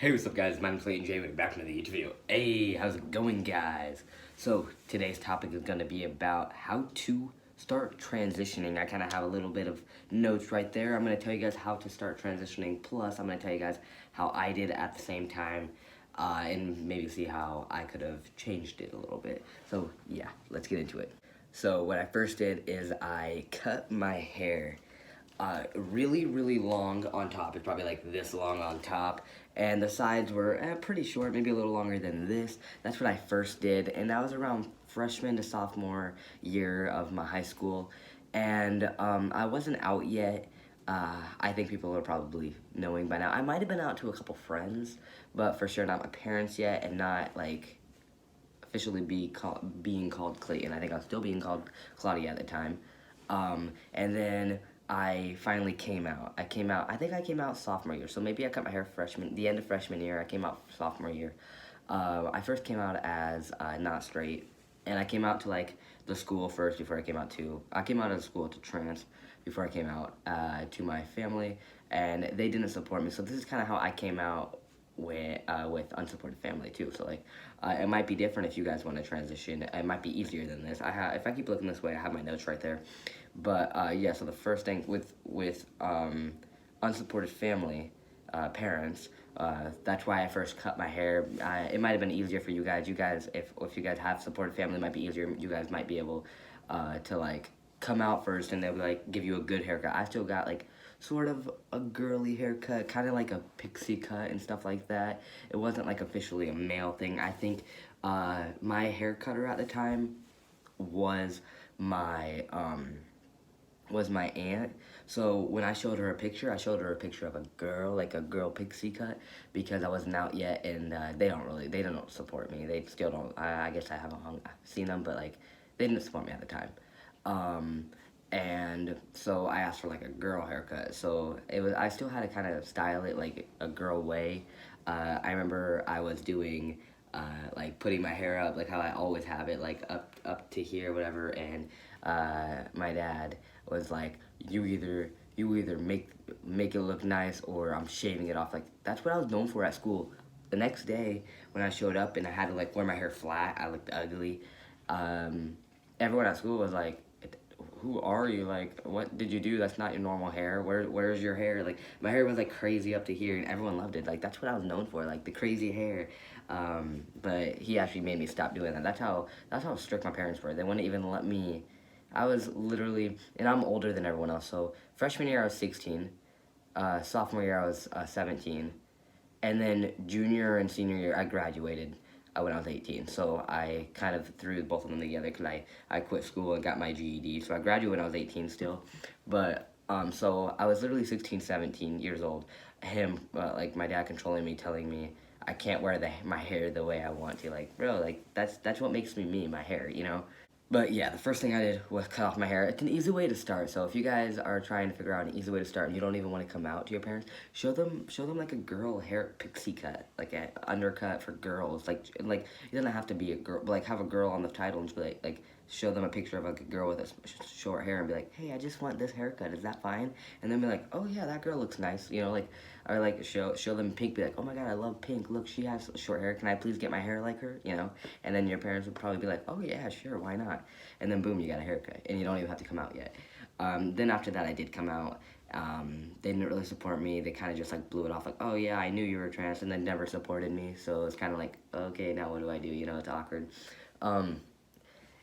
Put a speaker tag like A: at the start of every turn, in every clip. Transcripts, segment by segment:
A: Hey, what's up guys, my name's Clayton J Reeves, back into the YouTube video. Hey, how's it going guys? So, today's topic is going to be about how to start transitioning. I kind of have a little bit of notes right there. I'm going to tell you guys how to start transitioning, plus I'm going to tell you guys how I did at the same time, and maybe see how I could have changed it a little bit. So, yeah, let's get into it. So, what I first did is I cut my hair really long on top. It's probably like this long on top, and the sides were pretty short, maybe a little longer than this. That's what I first did, and that was around freshman to sophomore year of my high school, and I wasn't out yet. I think people are probably knowing by now. I might have been out to a couple friends, but for sure not my parents yet, and not like officially being called Clayton. I think I was still being called Claudia at the time. And then I finally came out. I think I came out sophomore year. So maybe I cut my hair the end of freshman year. I came out sophomore year. I first came out as not straight. And I came out to like the school first before I came out of the school to trans before I came out to my family. And they didn't support me. So this is kind of how I came out with unsupported family too. So like it might be different if you guys want to transition. It might be easier than this. If I keep looking this way, I have my notes right there. But yeah, so the first thing with unsupported family, parents, that's why I first cut my hair. It might have been easier for you guys. If you guys have supported family, it might be easier. You guys might be able to like come out first, and they'll like give you a good haircut. I still got like sort of a girly haircut, kind of like a pixie cut and stuff like that. It wasn't like officially a male thing. I think my hair cutter at the time was my aunt. So when I showed her a picture, I showed her a picture of a girl, like a girl pixie cut, because I wasn't out yet, and they don't support me. They still don't. I guess I haven't seen them, but like they didn't support me at the time. And so I asked for like a girl haircut. So I still had to kind of style it like a girl way. I remember I was doing like putting my hair up like how I always have it, like up to here, whatever. And my dad was like, you either make it look nice, or I'm shaving it off. Like that's what I was known for at school. The next day when I showed up and I had to like wear my hair flat, I looked ugly. Everyone at school was like, who are you? Like, what did you do? That's not your normal hair. Where's your hair? Like, my hair was like crazy up to here, and everyone loved it. Like, that's what I was known for, like the crazy hair. But he actually made me stop doing that. That's how strict my parents were. They wouldn't even let me. I was literally, and I'm older than everyone else. So freshman year I was 16, sophomore year I was 17, and then junior and senior year I graduated when I was 18. So I kind of threw both of them together because I quit school and got my GED. So I graduated when I was 18 still. But so I was literally 16, 17 years old. Like my dad controlling me, telling me I can't wear my hair the way I want to. Like, bro, like that's what makes me, my hair, you know? But yeah, the first thing I did was cut off my hair. It's an easy way to start. So if you guys are trying to figure out an easy way to start and you don't even want to come out to your parents, show them like a girl hair pixie cut, like an undercut for girls. Like it doesn't have to be a girl, but like have a girl on the title and just be like show them a picture of like a girl with a short hair and be like, hey, I just want this haircut. Is that fine? And then be like, oh yeah, that girl looks nice. You know, like, or like show them pink. Be like, oh my god, I love pink. Look, she has short hair. Can I please get my hair like her? You know. And then your parents would probably be like, oh yeah, sure, why not? And then boom, you got a haircut, and you don't even have to come out yet. Then after that, I did come out. They didn't really support me. They kind of just like blew it off, like, oh yeah, I knew you were trans, and then never supported me. So it's kind of like, okay, now what do I do? You know, it's awkward.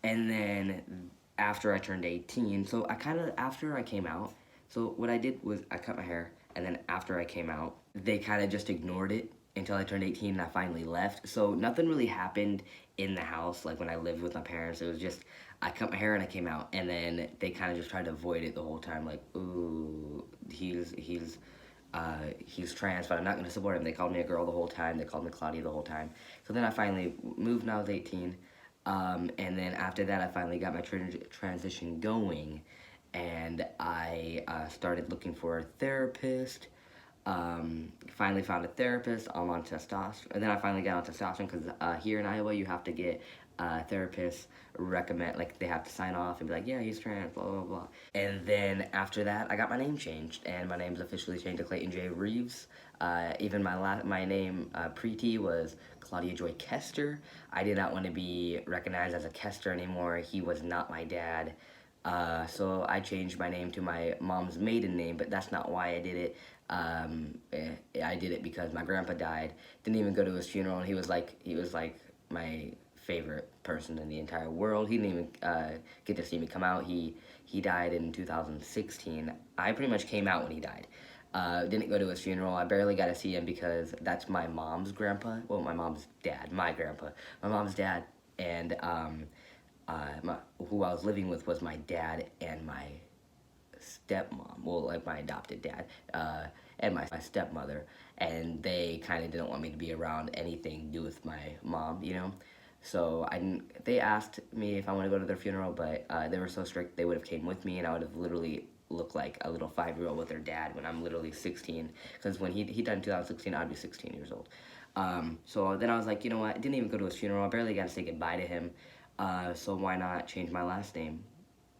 A: And then after I turned 18, so after I came out, so what I did was I cut my hair, and then after I came out, they kind of just ignored it until I turned 18 and I finally left. So nothing really happened in the house, like when I lived with my parents. It was just, I cut my hair and I came out, and then they kind of just tried to avoid it the whole time, like, ooh, he's trans, but I'm not going to support him. They called me a girl the whole time. They called me Claudia the whole time. So then I finally moved when I was 18. And then after that, I finally got my transition going, and I started looking for a therapist. Finally found a therapist. I'm on testosterone. And then I finally got on testosterone because here in Iowa, you have to get therapists recommend, like they have to sign off and be like, yeah, he's trans, blah, blah, blah. And then after that, I got my name changed, and my name's officially changed to Clayton J Reeves. Even my name pre-T was Claudia Joy Kester. I did not want to be recognized as a Kester anymore. He was not my dad. So I changed my name to my mom's maiden name, but that's not why I did it. I did it because my grandpa died. Didn't even go to his funeral, and he was like my favorite person in the entire world. He didn't even get to see me come out. He died in 2016. I pretty much came out when he died. Didn't go to his funeral. I barely got to see him because that's my mom's grandpa. Well, my mom's dad, my grandpa. My mom's dad, and who I was living with was my dad and my stepmom. Well, like my adopted dad, and my stepmother. And they kind of didn't want me to be around anything to do with my mom, you know? So I didn't, they asked me if I want to go to their funeral, but they were so strict they would have came with me, and I would have literally looked like a little 5-year-old with their dad when I'm literally 16. Because when he died in 2016, I'd be 16 years old. So then I was like, you know what? I didn't even go to his funeral. I barely got to say goodbye to him. So why not change my last name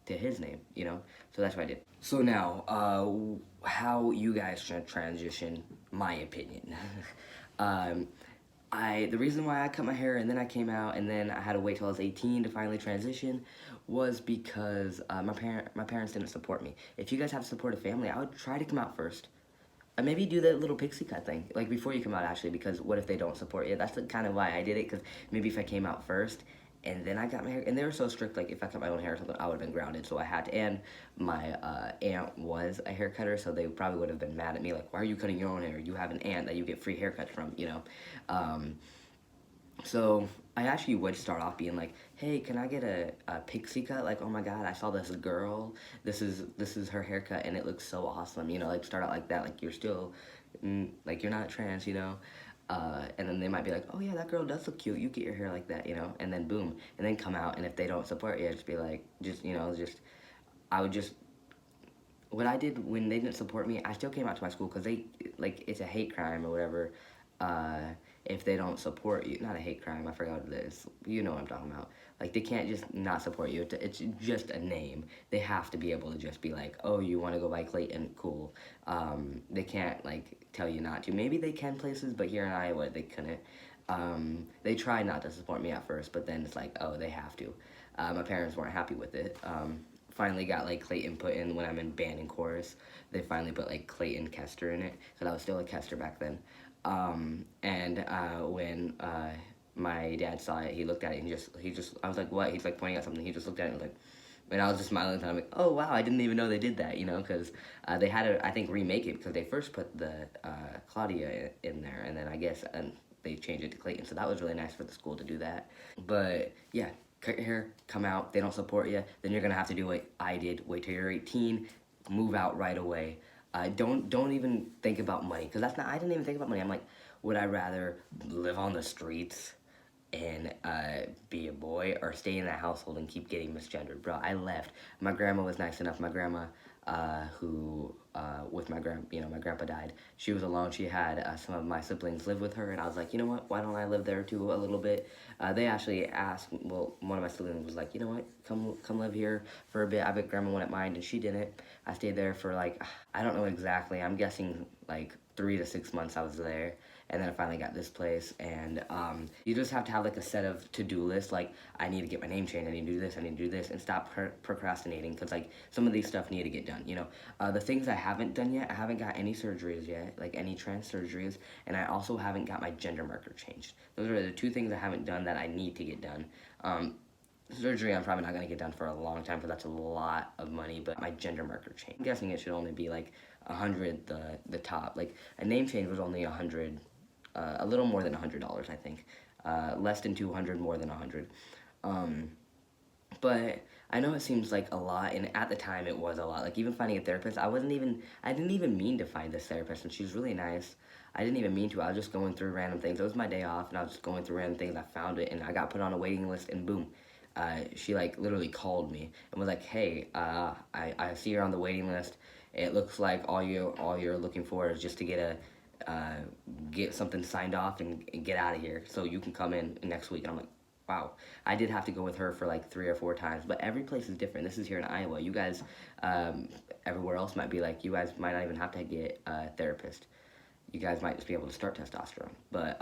A: to his name, you know? So that's what I did. So now, how you guys should transition, my opinion. The reason why I cut my hair and then I came out and then I had to wait till I was 18 to finally transition was because my parents didn't support me. If you guys have a supportive family, I would try to come out first. Maybe do that little pixie cut thing, like before you come out actually, because what if they don't support you? That's kind of why I did it, because maybe if I came out first and then I got my hair, and they were so strict, like if I cut my own hair or something, I would have been grounded, so I had to, and my aunt was a hair cutter, so they probably would have been mad at me, like, why are you cutting your own hair? You have an aunt that you get free haircuts from, you know? So I actually would start off being like, hey, can I get a pixie cut? Like, oh my god, I saw this girl. This is her haircut and it looks so awesome. You know, like start out like that. Like you're still, like you're not trans, you know. And then they might be like, oh yeah, that girl does look cute. You get your hair like that, you know. And then boom, and then come out. And if they don't support you, just be like, I would just. What I did when they didn't support me, I still came out to my school because they, like, it's a hate crime or whatever. If they don't support you, not a hate crime, I forgot what it is. You know what I'm talking about. Like, they can't just not support you. It's just a name. They have to be able to just be like, oh, you want to go by Clayton? Cool. They can't, like, tell you not to. Maybe they can places, but here in Iowa, they couldn't. They tried not to support me at first, but then it's like, oh, they have to. My parents weren't happy with it. Finally got, like, Clayton put in when I'm in band and chorus. They finally put, like, Clayton Kester in it, because I was still a Kester back then. When my dad saw it, he looked at it and he just, I was like, what? He's like pointing at something. He just looked at it and was like, and I was just smiling and I'm like, oh wow, I didn't even know they did that, you know, because they had to, I think, remake it because they first put the Claudia in there, and then I guess they changed it to Clayton, so that was really nice for the school to do that. But yeah, cut your hair, come out, they don't support you, then you're gonna have to do what I did, wait till you're 18, move out right away. Don't even think about money, because that's not, I didn't even think about money. I'm like, would I rather live on the streets and be a boy, or stay in that household and keep getting misgendered? Bro, I left. My grandma was nice enough. My grandma, with my grandpa died. She was alone. She had some of my siblings live with her, and I was like, you know what? Why don't I live there too a little bit? They actually asked. Well, one of my siblings was like, you know what? Come live here for a bit. I bet grandma wouldn't mind, and she didn't. I stayed there for like, I don't know exactly. I'm guessing like 3 to 6 months I was there. And then I finally got this place, and you just have to have like a set of to-do lists, like I need to get my name changed, I need to do this, I need to do this, and stop procrastinating, because like some of these stuff need to get done, you know. The things I haven't done yet, I haven't got any surgeries yet, like any trans surgeries, and I also haven't got my gender marker changed. Those are the 2 things I haven't done that I need to get done. Surgery I'm probably not going to get done for a long time because that's a lot of money, but my gender marker change, I'm guessing it should only be like 100 the top. Like a name change was only 100, a little more than $100, I think. Less than 200, more than 100. But I know it seems like a lot, and at the time it was a lot. Like even finding a therapist, I didn't even mean to find this therapist, and she's really nice. I didn't even mean to. I was just going through random things. It was my day off, and I was just going through random things. I found it, and I got put on a waiting list, and boom. She like literally called me and was like, hey, I see you're on the waiting list. It looks like all you're looking for is just to get something signed off and get out of here, so you can come in next week. And I'm like, wow. I did have to go with her for like 3 or 4 times, but every place is different. This is here in Iowa. You guys, everywhere else might be like, you guys might not even have to get a therapist. You guys might just be able to start testosterone. But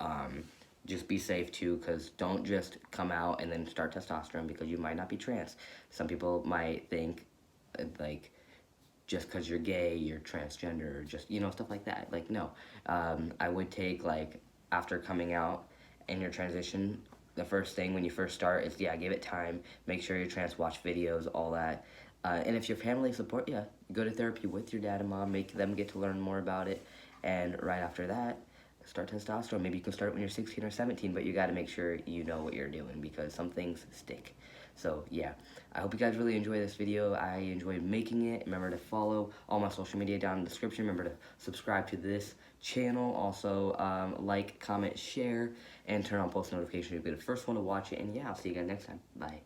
A: just be safe too, because don't just come out and then start testosterone because you might not be trans. Some people might think like just because you're gay, you're transgender, or just, stuff like that. Like, no. I would take, like, after coming out and your transition, the first thing when you first start is, yeah, give it time. Make sure you're trans, watch videos, all that. And if your family support you, go to therapy with your dad and mom, make them get to learn more about it. And right after that, start testosterone. Maybe you can start when you're 16 or 17, but you got to make sure you know what you're doing because some things stick. So, yeah, I hope you guys really enjoy this video. I enjoyed making it. Remember to follow all my social media down in the description. Remember to subscribe to this channel. Also, like, comment, share, and turn on post notifications. You'll be the first one to watch it. And, yeah, I'll see you guys next time. Bye.